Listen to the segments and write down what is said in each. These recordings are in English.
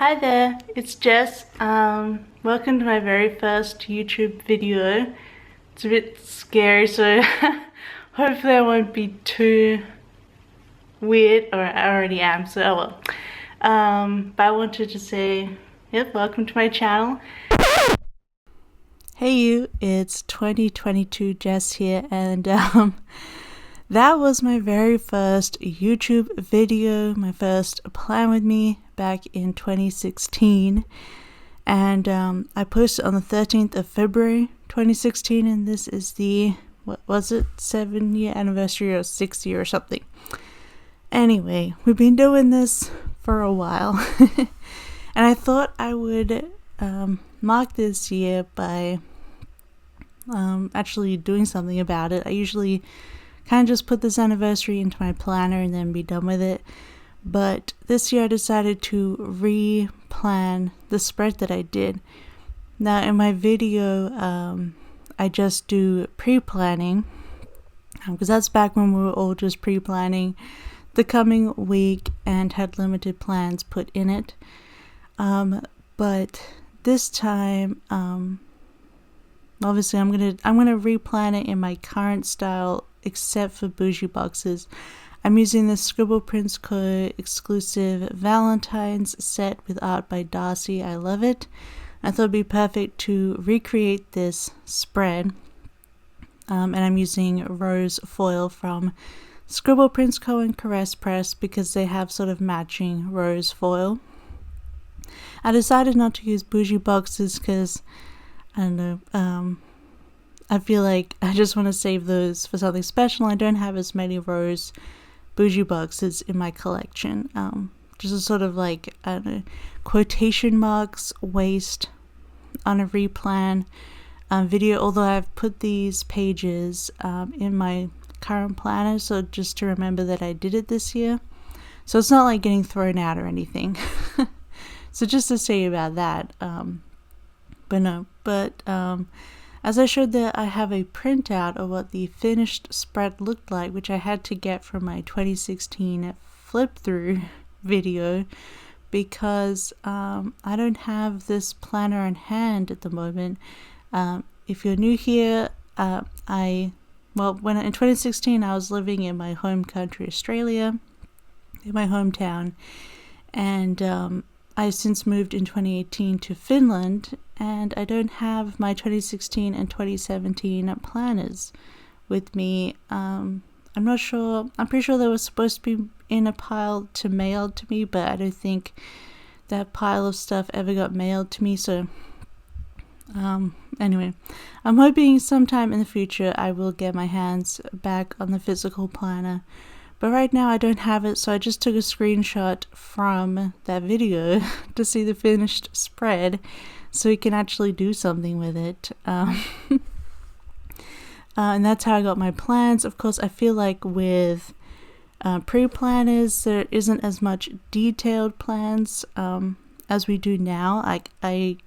Hi there, it's Jess. Welcome to my very first YouTube video. It's a bit scary, so hopefully I won't be too weird, or I already am, so oh well. But I wanted to say, yep, welcome to my channel. Hey you, it's 2022 Jess here, and that was my very first YouTube video, my first plan with me back in 2016, and I posted on the 13th of February 2016, and this is the, what was it, 7-year anniversary or 6 year or something. Anyway, we've been doing this for a while and I thought I would mark this year by actually doing something about it. I usually kind of just put this anniversary into my planner and then be done with it. But this year I decided to re-plan the spread that I did. Now in my video, I just do pre-planning, because that's back when we were all just pre-planning the coming week and had limited plans put in it. But this time, obviously I'm gonna replan it in my current style, except for bougie boxes. I'm using the Scribble Prints Co exclusive Valentines set with art by Darcy. I love it. I thought it'd be perfect to recreate this spread. And I'm using rose foil from Scribble Prints Co and Caress Press because they have sort of matching rose foil. I decided not to use bougie boxes because, I don't know, I feel like I just want to save those for something special. I don't have as many rose bougie boxes in my collection. Just a sort of like, I don't know, quotation marks waste on a replan video, although I've put these pages in my current planner, so just to remember that I did it this year. So it's not like getting thrown out or anything. So just to say about that, as I showed there, I have a printout of what the finished spread looked like, which I had to get from my 2016 flip through video because I don't have this planner on hand at the moment. If you're new here, in 2016 I was living in my home country, Australia, in my hometown, and I since moved in 2018 to Finland, and I don't have my 2016 and 2017 planners with me. I'm not sure, I'm pretty sure they were supposed to be in a pile to mail to me, but I don't think that pile of stuff ever got mailed to me, so anyway, I'm hoping sometime in the future I will get my hands back on the physical planner. But right now I don't have it, so I just took a screenshot from that video to see the finished spread so we can actually do something with it. And that's how I got my plans. Of course, I feel like with pre-planners there isn't as much detailed plans as we do now. I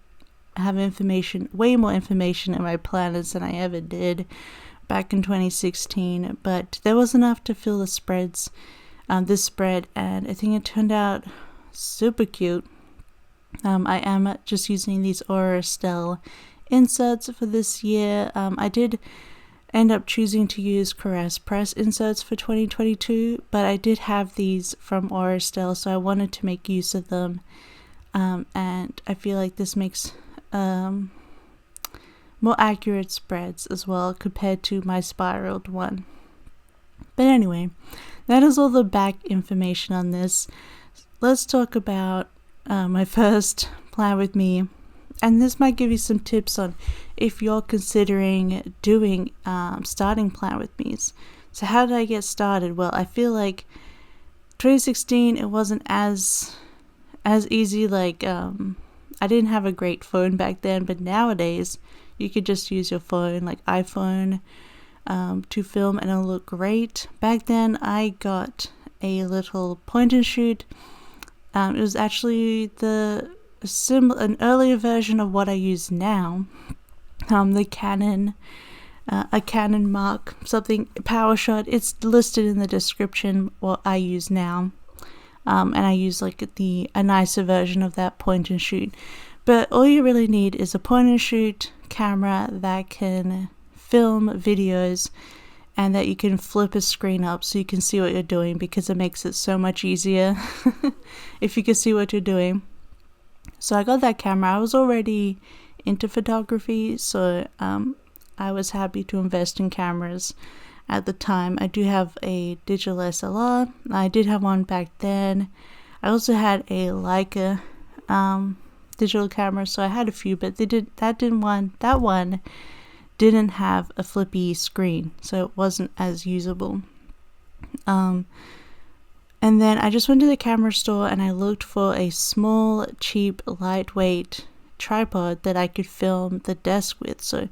have information, way more information in my planners than I ever did back in 2016, but there was enough to fill the spreads, this spread, and I think it turned out super cute. I am just using these Estelle inserts for this year. I did end up choosing to use Caress Press inserts for 2022, but I did have these from Estelle, so I wanted to make use of them, and I feel like this makes more accurate spreads as well compared to my spiraled one. But anyway, that is all the back information on this. Let's talk about my first plan with me, and this might give you some tips on if you're considering doing starting plan with me's. So how did I get started? Well, I feel like 2016 it wasn't as easy. Like I didn't have a great phone back then, but nowadays you could just use your phone, like iPhone, to film and it'll look great. Back then I got a little point and shoot. It was actually an earlier version of what I use now. The Canon, a Canon Mark something power shot. It's listed in the description what I use now. and I use like a nicer version of that point and shoot. But all you really need is a point and shoot camera that can film videos and that you can flip a screen up so you can see what you're doing, because it makes it so much easier if you can see what you're doing. So I got that camera. I was already into photography, so I was happy to invest in cameras at the time. I do have a digital SLR. I did have one back then. I also had a Leica digital camera, so I had a few, but that one didn't have a flippy screen, so it wasn't as usable. And then I just went to the camera store and I looked for a small, cheap, lightweight tripod that I could film the desk with. So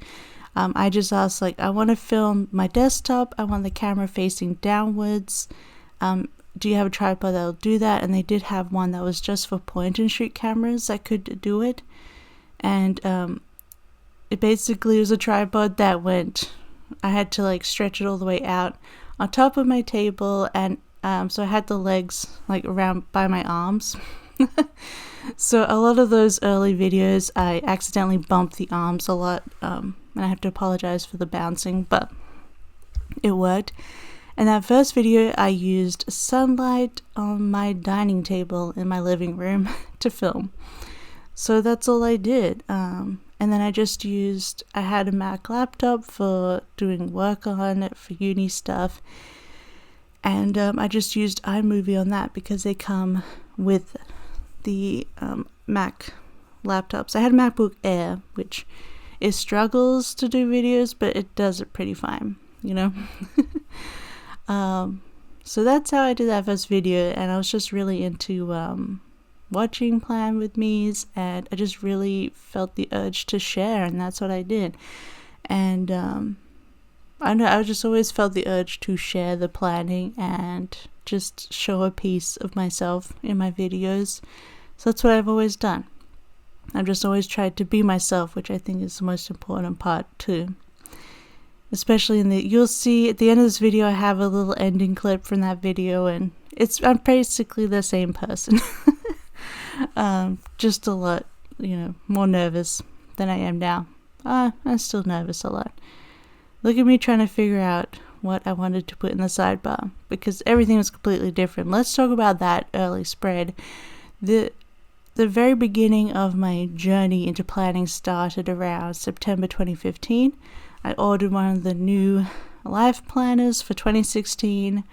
I just asked, like, I want to film my desktop, I want the camera facing downwards. Do you have a tripod that'll do that? And they did have one that was just for point and shoot cameras that could do it. And it basically was a tripod that I had to like stretch it all the way out on top of my table, and so I had the legs like around by my arms. So a lot of those early videos I accidentally bumped the arms a lot, and I have to apologize for the bouncing, but it worked. And that first video I used sunlight on my dining table in my living room to film. So that's all I did. And then I had a Mac laptop for doing work on it for uni stuff. And I just used iMovie on that because they come with the Mac laptops. I had a MacBook Air, which it struggles to do videos, but it does it pretty fine, you know? So that's how I did that first video, and I was just really into watching Plan With Me's, and I just really felt the urge to share, and that's what I did. And I know I just always felt the urge to share the planning and just show a piece of myself in my videos. So that's what I've always done. I've just always tried to be myself, which I think is the most important part too. Especially you'll see at the end of this video I have a little ending clip from that video, and I'm basically the same person. Just a lot, more nervous than I am now. I'm still nervous a lot. Look at me trying to figure out what I wanted to put in the sidebar, because everything was completely different. Let's talk about that early spread. The very beginning of my journey into planning started around September 2015. I ordered one of the new life planners for 2016,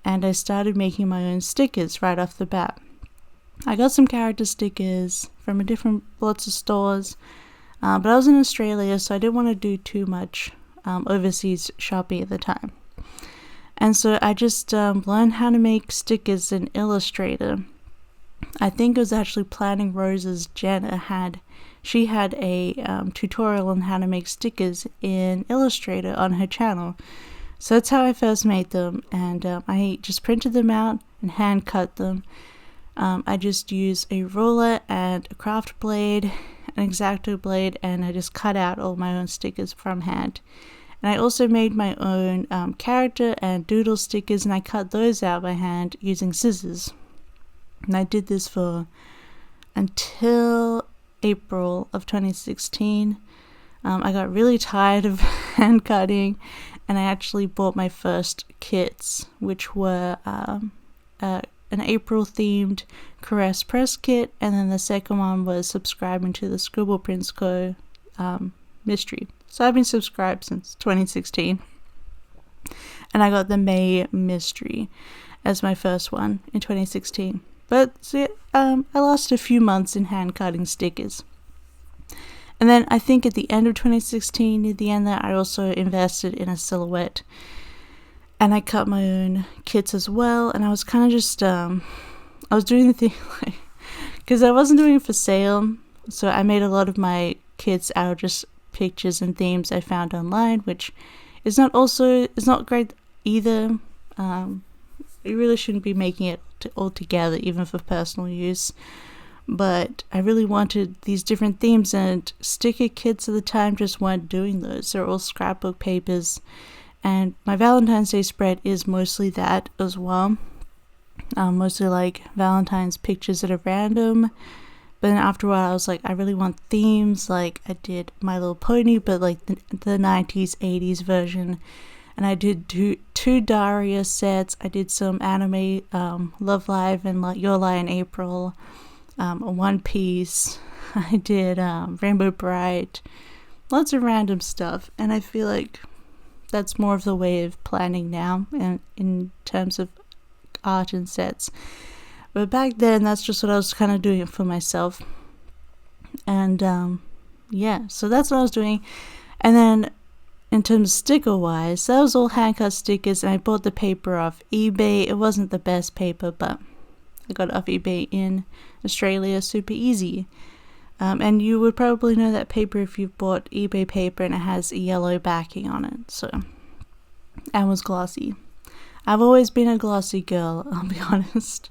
and I started making my own stickers right off the bat. I got some character stickers from lots of stores, but I was in Australia, so I didn't want to do too much overseas shopping at the time. And so I just learned how to make stickers in Illustrator. I think it was actually Planning Roses Jenna she had a tutorial on how to make stickers in Illustrator on her channel. So that's how I first made them, and I just printed them out and hand cut them. I just used a ruler and a craft blade, an X-Acto blade, and I just cut out all my own stickers from hand. And I also made my own character and doodle stickers, and I cut those out by hand using scissors. And I did this until April of 2016. I got really tired of hand cutting, and I actually bought my first kits, which were an April themed Caress press kit, and then the second one was subscribing to the Scribble Prints Co mystery. So I've been subscribed since 2016, and I got the May mystery as my first one in 2016. But I lost a few months in hand cutting stickers. And then I think at the end of 2016, near the end there, I also invested in a silhouette. And I cut my own kits as well. And I was kind of just, I was doing the thing, because I wasn't doing it for sale. So I made a lot of my kits out of just pictures and themes I found online, which is not great either. You really shouldn't be making it all together, even for personal use. But I really wanted these different themes, and sticker kits at the time just weren't doing those. They're all scrapbook papers, and my Valentine's Day spread is mostly that as well. mostly like Valentine's pictures that are random. But then after a while I was like, I really want themes. Like I did My Little Pony, but like the 90s, 80s version. And I did two Daria sets. I did some anime, Love Live and Your Lie in April, One Piece. I did Rainbow Bright, lots of random stuff. And I feel like that's more of the way of planning now, and in terms of art and sets. But back then, that's just what I was kind of doing it for myself. And yeah, so that's what I was doing. And then in terms of sticker wise, that was all hand cut stickers, and I bought the paper off eBay. It wasn't the best paper, but I got it off eBay in Australia, super easy. And you would probably know that paper if you've bought eBay paper, and it has a yellow backing on it, so, and was glossy. I've always been a glossy girl, I'll be honest.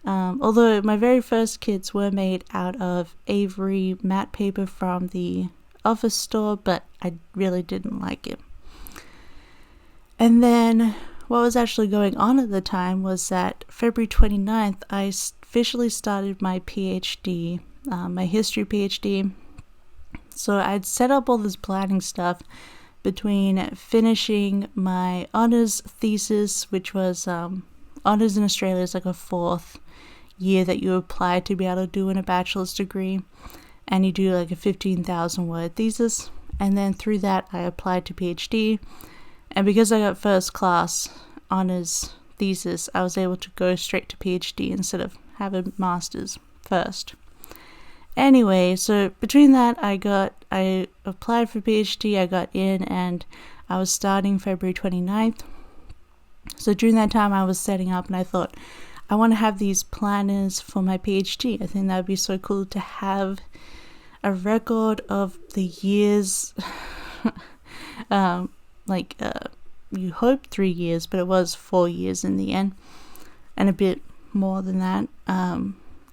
Although my very first kits were made out of Avery matte paper from the office store, but I really didn't like it. And then what was actually going on at the time was that February 29th, I officially started my PhD, my history PhD. So I'd set up all this planning stuff between finishing my honors thesis, which was honors in Australia is like a 4th year that you apply to be able to do in a bachelor's degree, and you do like a 15,000 word thesis, and then through that I applied to PhD, and because I got first class honors thesis, I was able to go straight to PhD instead of have a master's first. Anyway, so between that I applied for PhD, I got in, and I was starting February 29th. So during that time I was setting up, and I thought, I want to have these planners for my PhD. I think that would be so cool to have a record of the years, you hope 3 years, but it was 4 years in the end, and a bit more than that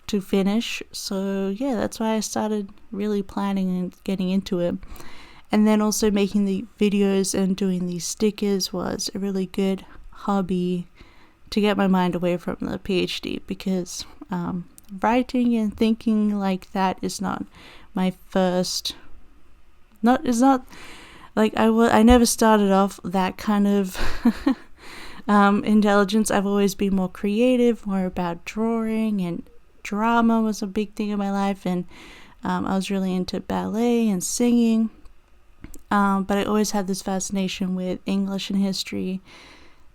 to finish. So yeah, that's why I started really planning and getting into it. And then also making the videos and doing these stickers was a really good hobby to get my mind away from the PhD, because writing and thinking like that is not my first, it's not like I never started off that kind of intelligence. I've always been more creative, more about drawing, and drama was a big thing in my life, and I was really into ballet and singing, but I always had this fascination with English and history,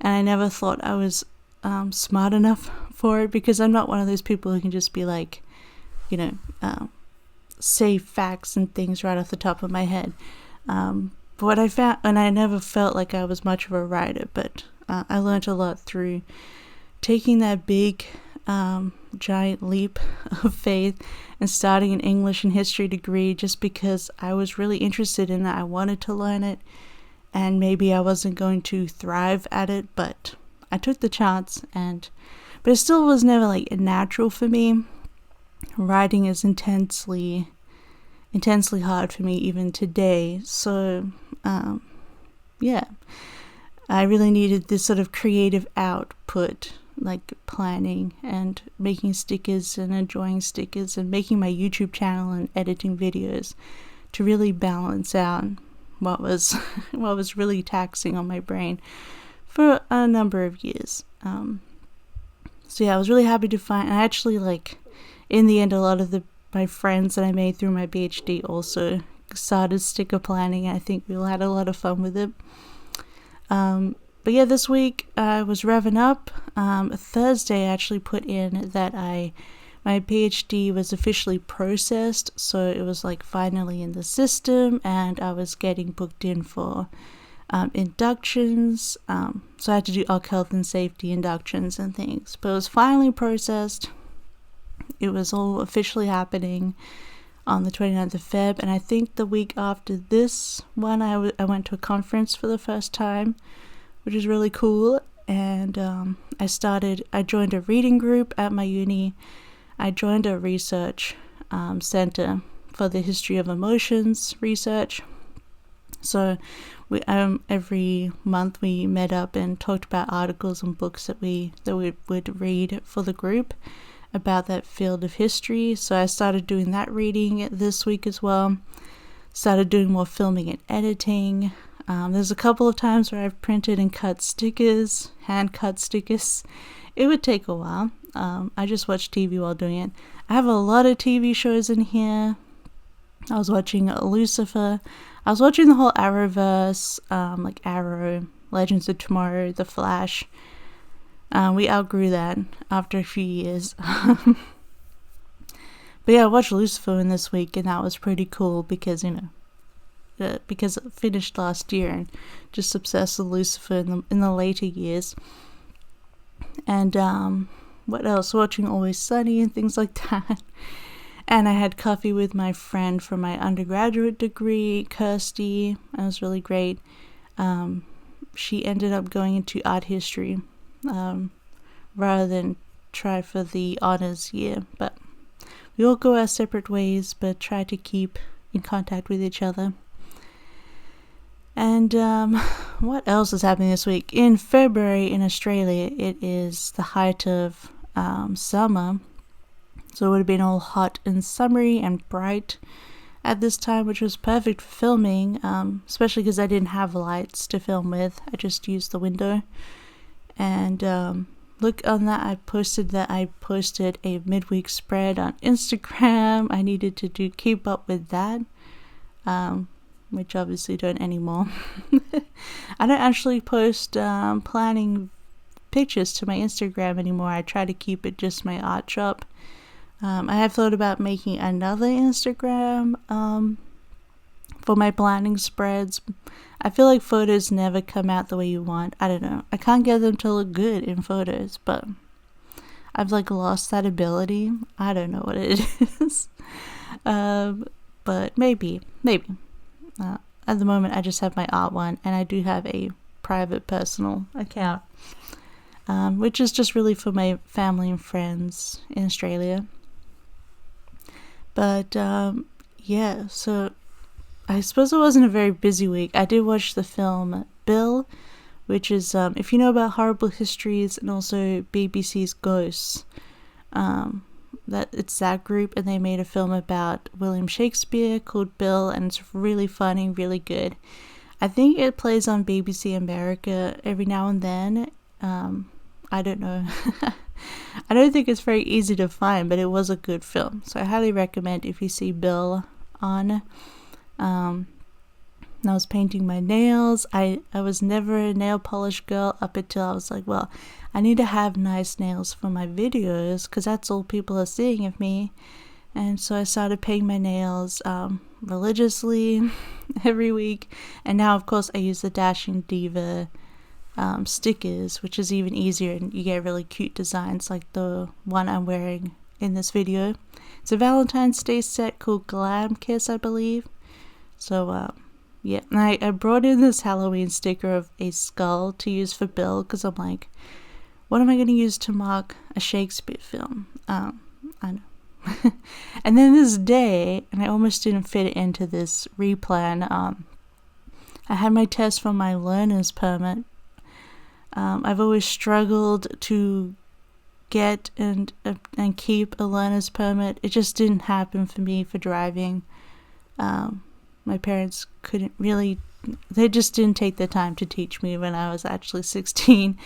and I never thought I was smart enough for it, because I'm not one of those people who can just be like, say facts and things right off the top of my head. But what I found, and I never felt like I was much of a writer, but I learned a lot through taking that big giant leap of faith and starting an English and history degree, just because I was really interested in it. I wanted to learn it, and maybe I wasn't going to thrive at it, but I took the chance. But it still was never like natural for me. Writing is intensely hard for me even today. So yeah, I really needed this sort of creative output, like planning and making stickers and enjoying stickers and making my YouTube channel and editing videos, to really balance out what was really taxing on my brain for a number of years. So yeah, I was really happy to find, and actually, like, in the end, a lot of my friends that I made through my PhD also started sticker planning, and I think we all had a lot of fun with it. But yeah, this week I was revving up. Thursday I actually put in that my PhD was officially processed, so it was like finally in the system, and I was getting booked in for inductions. So I had to do ARC health and safety inductions and things, but it was finally processed. It was all officially happening on the 29th of Feb, and I think the week after this one I went to a conference for the first time, which is really cool. And I joined a reading group at my uni. I joined a research center for the history of emotions research. So we every month we met up and talked about articles and books that we would read for the group about that field of history. So I started doing that reading this week as well. Started doing more filming and editing. There's a couple of times where I've printed and cut stickers, hand cut stickers. It would take a while. I just watch TV while doing it. I have a lot of TV shows in here. I was watching Lucifer. I was watching the whole Arrowverse, like Arrow, Legends of Tomorrow, The Flash. We outgrew that after a few years. But yeah, I watched Lucifer in this week, and that was pretty cool because, because it finished last year, and just obsessed with Lucifer in the later years. And what else? Watching Always Sunny and things like that. And I had coffee with my friend from my undergraduate degree, Kirsty. That was really great. She ended up going into art history rather than try for the honors year. But we all go our separate ways, but try to keep in contact with each other. And what else is happening this week? In February in Australia, it is the height of summer. So it would have been all hot and summery and bright at this time, which was perfect for filming, especially because I didn't have lights to film with. I just used the window. And look on that, I posted a midweek spread on Instagram. I needed to keep up with that, which obviously don't anymore. I don't actually post planning pictures to my Instagram anymore. I try to keep it just my art shop. I have thought about making another Instagram for my planning spreads. I feel like photos never come out the way you want. I don't know. I can't get them to look good in photos, but I've lost that ability. I don't know what it is. But maybe. At the moment, I just have my art one, and I do have a private personal account, which is just really for my family and friends in Australia. But yeah, so I suppose it wasn't a very busy week. I did watch the film Bill, which is, if you know about Horrible Histories and also BBC's Ghosts, it's that group, and they made a film about William Shakespeare called Bill, and it's really funny, really good. I think it plays on BBC America every now and then. I don't know. I don't think it's very easy to find, but it was a good film. So I highly recommend if you see Bill on. I was painting my nails. I was never a nail polish girl up until I was like, well, I need to have nice nails for my videos because that's all people are seeing of me. And so I started painting my nails religiously every week. And now, of course, I use the Dashing Diva stickers, which is even easier, and you get really cute designs like the one I'm wearing in this video. It's a Valentine's Day set called Glam Kiss, I believe. So yeah, and I brought in this Halloween sticker of a skull to use for Bill because I'm like, what am I going to use to mark a Shakespeare film? I know. And then this day, and I almost didn't fit it into this replan, I had my test for my learner's permit. I've always struggled to get and keep a learner's permit. It just didn't happen for me for driving. My parents couldn't really, they just didn't take the time to teach me when I was actually 16.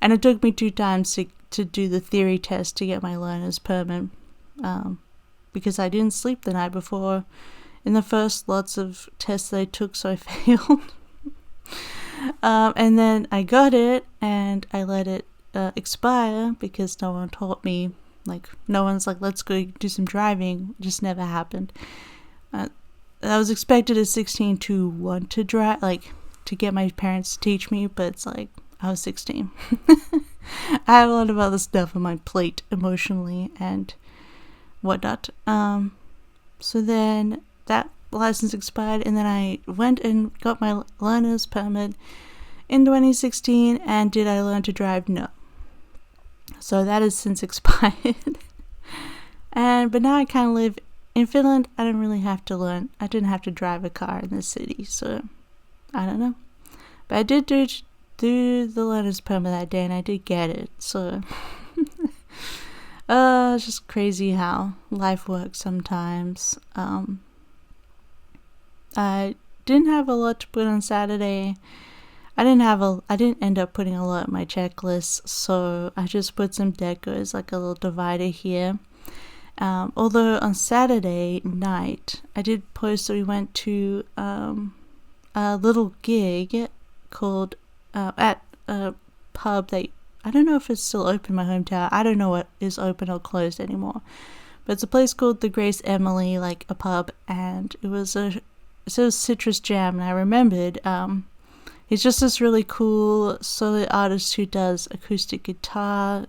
And it took me 2 times to do the theory test to get my learner's permit. Because I didn't sleep the night before in the first lots of tests that I took, so I failed. And then I got it, and I let it expire because no one taught me. No one's like, let's go do some driving. It just never happened. I was expected at 16 to want to drive, to get my parents to teach me, but it's I was 16. I have a lot of other stuff on my plate emotionally and whatnot. So then that license expired, and then I went and got my learner's permit in 2016. And did I learn to drive? No. So that has since expired. But now I kind of live in Finland. I don't really have to learn. I didn't have to drive a car in the city, so I don't know. But I did do the learner's permit that day, and I did get it, so it's just crazy how life works sometimes. I didn't have a lot to put on Saturday. I didn't end up putting a lot on my checklist, so I just put some decos, like a little divider here. Although on Saturday night, I did post that we went to a little gig called at a pub that I don't know if it's still open in my hometown. I don't know what is open or closed anymore. But it's a place called the Grace Emily, like a pub, and it was Citrus Jam, and I remembered he's just this really cool solo artist who does acoustic guitar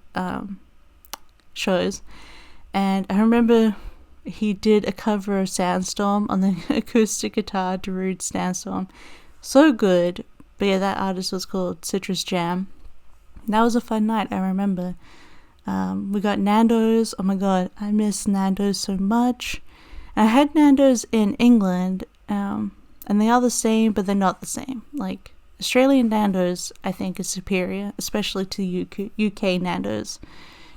shows. And I remember he did a cover of Sandstorm on the acoustic guitar, Darude Sandstorm. So good. But yeah, that artist was called Citrus Jam. And that was a fun night, I remember. We got Nando's. Oh my god, I miss Nando's so much. And I had Nando's in England, and they are the same, but they're not the same. Like, Australian Nando's, I think, is superior, especially to UK Nando's.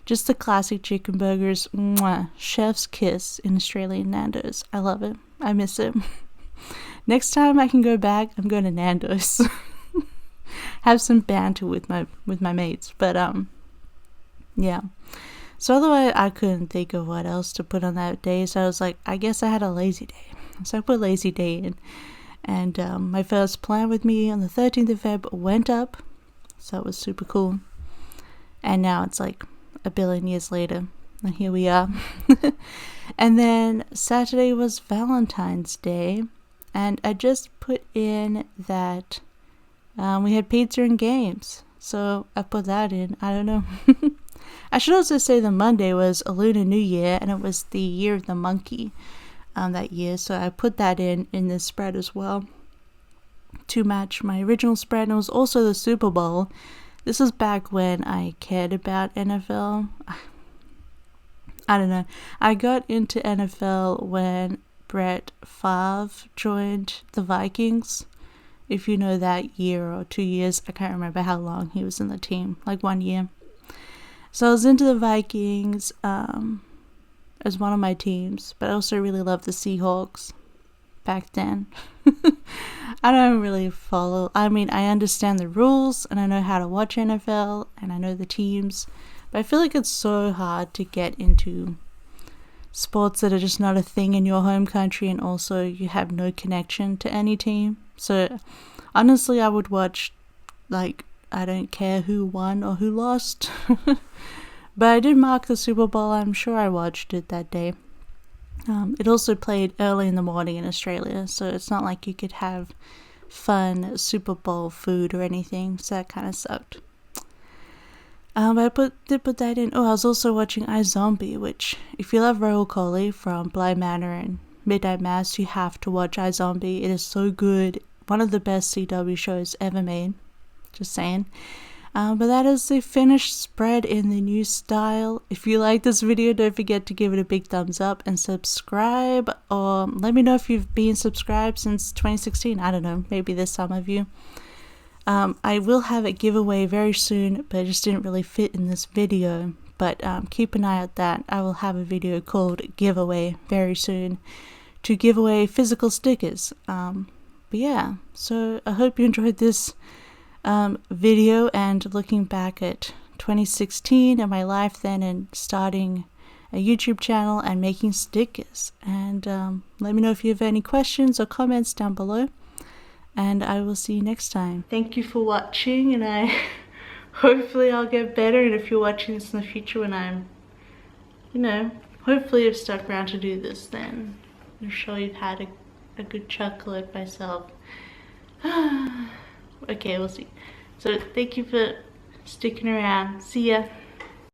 Just the classic chicken burgers, mwah, chef's kiss in Australian Nando's. I love it. I miss it. Next time I can go back, I'm going to Nando's. Have some banter with my mates. But yeah. So otherwise, I couldn't think of what else to put on that day. So I was like, I guess I had a lazy day. So I put lazy day in. And my first plan with me on the 13th of Feb went up. So it was super cool. And now it's like a billion years later, and here we are. And then Saturday was Valentine's Day, and I just put in that we had pizza and games, so I put that in. I don't know. I should also say the Monday was a Lunar New Year, and it was the year of the monkey that year, so I put that in this spread as well to match my original spread. And it was also the Super Bowl. This was back when I cared about NFL. I don't know. I got into NFL when Brett Favre joined the Vikings. If you know that year or 2 years, I can't remember how long he was in the team, like 1 year. So I was into the Vikings as one of my teams, but I also really loved the Seahawks back then. I don't really follow. I mean, I understand the rules and I know how to watch NFL and I know the teams, but I feel like it's so hard to get into sports that are just not a thing in your home country, and also you have no connection to any team. So honestly, I would watch, like, I don't care who won or who lost. But I did mark the Super Bowl. I'm sure I watched it that day. It also played early in the morning in Australia, so it's not like you could have fun Super Bowl food or anything, so that kind of sucked. But I did put that in. Oh, I was also watching iZombie, which, if you love Rahul Kohli from Blind Manor and Midnight Mass, you have to watch iZombie. It is so good. One of the best CW shows ever made. Just saying. But that is the finished spread in the new style. If you like this video, don't forget to give it a big thumbs up and subscribe. Or let me know if you've been subscribed since 2016. I don't know. Maybe there's some of you. I will have a giveaway very soon, but it just didn't really fit in this video. But keep an eye out that I will have a video called Giveaway very soon to give away physical stickers. But yeah, so I hope you enjoyed this video and looking back at 2016 and my life then, and starting a YouTube channel and making stickers. And let me know if you have any questions or comments down below, and I will see you next time. Thank you for watching, and hopefully I'll get better. And if you're watching this in the future when I'm, hopefully I've stuck around to do this, then I'm sure you've had a good chuckle at myself. Okay, we'll see. So thank you for sticking around. See ya.